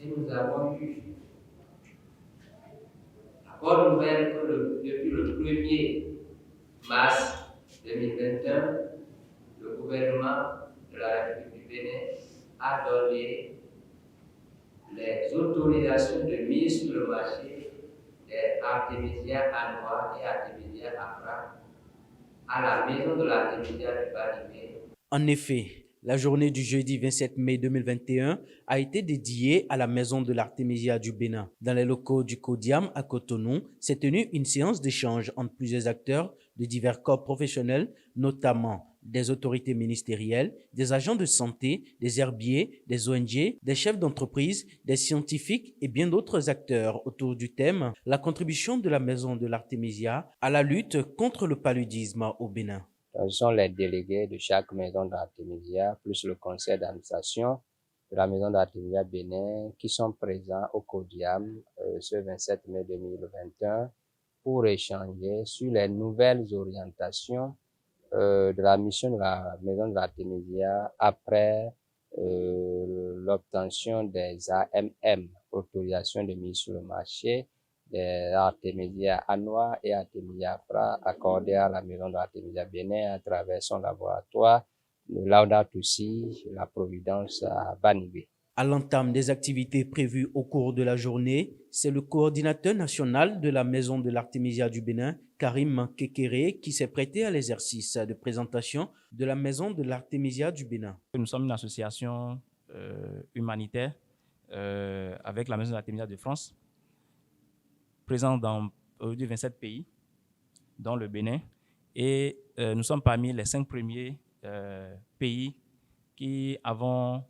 Et nous avons eu la bonne nouvelle que depuis le 1er mars 2021, le gouvernement de la République du Bénin a donné les autorisations de mise sur le marché des artémisias anois et artémisias afra à la maison de l'artémisia de Banimé. En effet, la journée du jeudi 27 mai 2021 a été dédiée à la Maison de l'Artémisia du Bénin. Dans les locaux du CODIAM à Cotonou, s'est tenue une séance d'échange entre plusieurs acteurs de divers corps professionnels, notamment des autorités ministérielles, des agents de santé, des herbiers, des ONG, des chefs d'entreprise, des scientifiques et bien d'autres acteurs autour du thème « La contribution de la Maison de l'Artémisia à la lutte contre le paludisme au Bénin ». Ce sont les délégués de chaque maison d'Artémisia, plus le conseil d'administration de la maison d'Artémisia Bénin, qui sont présents au CODIAM ce 27 mai 2021 pour échanger sur les nouvelles orientations de la mission de la maison d'Artémisia après l'obtention des AMM, autorisation de mise sur le marché, des artémisia anois et artémisia afra accordés à la maison d'Artémisia Bénin à travers son laboratoire, le Laudato Si, la Providence à Banibé. À l'entame des activités prévues au cours de la journée, c'est le coordinateur national de la Maison de l'Artémisia du Bénin, Karim Kekere, qui s'est prêté à l'exercice de présentation de la Maison de l'Artémisia du Bénin. Nous sommes une association humanitaire avec la Maison de l'Artémisia de France, présente dans 27 pays, dont le Bénin, et nous sommes parmi les 5 premiers pays qui avons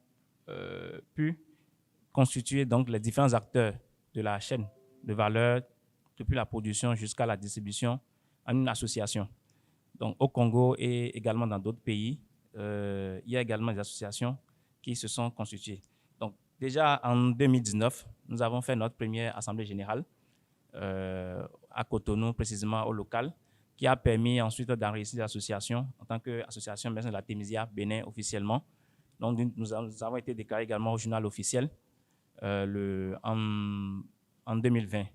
pu constituer donc les différents acteurs de la chaîne de valeur depuis la production jusqu'à la distribution en une association. Donc au Congo et également dans d'autres pays, il y a également des associations qui se sont constituées. Donc déjà en 2019, nous avons fait notre première assemblée générale à Cotonou, précisément au local, qui a permis ensuite d'enregistrer l'association en tant qu'association Maison de l'Artémisia Bénin officiellement. Donc, nous avons été déclarés également au journal officiel en 2020.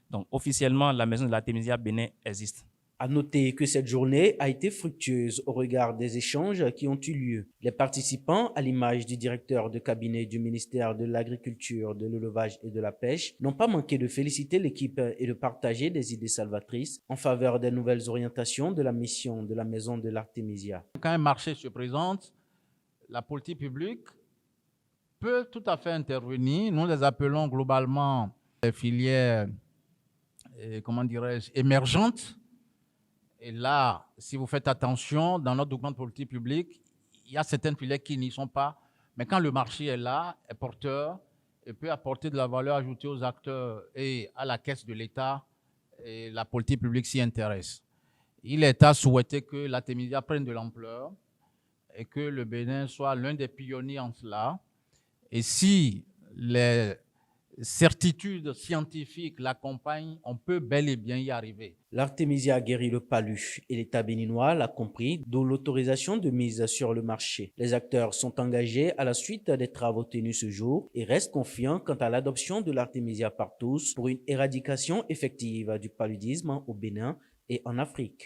Donc, officiellement, la Maison de l'Artémisia Bénin existe. À noter que cette journée a été fructueuse au regard des échanges qui ont eu lieu. Les participants, à l'image du directeur de cabinet du ministère de l'Agriculture, de l'Élevage et de la Pêche, n'ont pas manqué de féliciter l'équipe et de partager des idées salvatrices en faveur des nouvelles orientations de la mission de la Maison de l'Artémisia. Quand un marché se présente, la politique publique peut tout à fait intervenir. Nous les appelons globalement les filières, comment dirais-je, émergentes. Et là, si vous faites attention, dans notre document de politique publique, il y a certaines filières qui n'y sont pas. Mais quand le marché est là, est porteur, et peut apporter de la valeur ajoutée aux acteurs et à la caisse de l'État, et la politique publique s'y intéresse. Il est à souhaiter que l'Artémisia prenne de l'ampleur et que le Bénin soit l'un des pionniers en cela. Et si les certitudes scientifiques l'accompagnent, on peut bel et bien y arriver. L'Artémisia guérit le palu et l'État béninois l'a compris, d'où l'autorisation de mise sur le marché. Les acteurs sont engagés à la suite des travaux tenus ce jour et restent confiants quant à l'adoption de l'Artémisia par tous pour une éradication effective du paludisme au Bénin et en Afrique.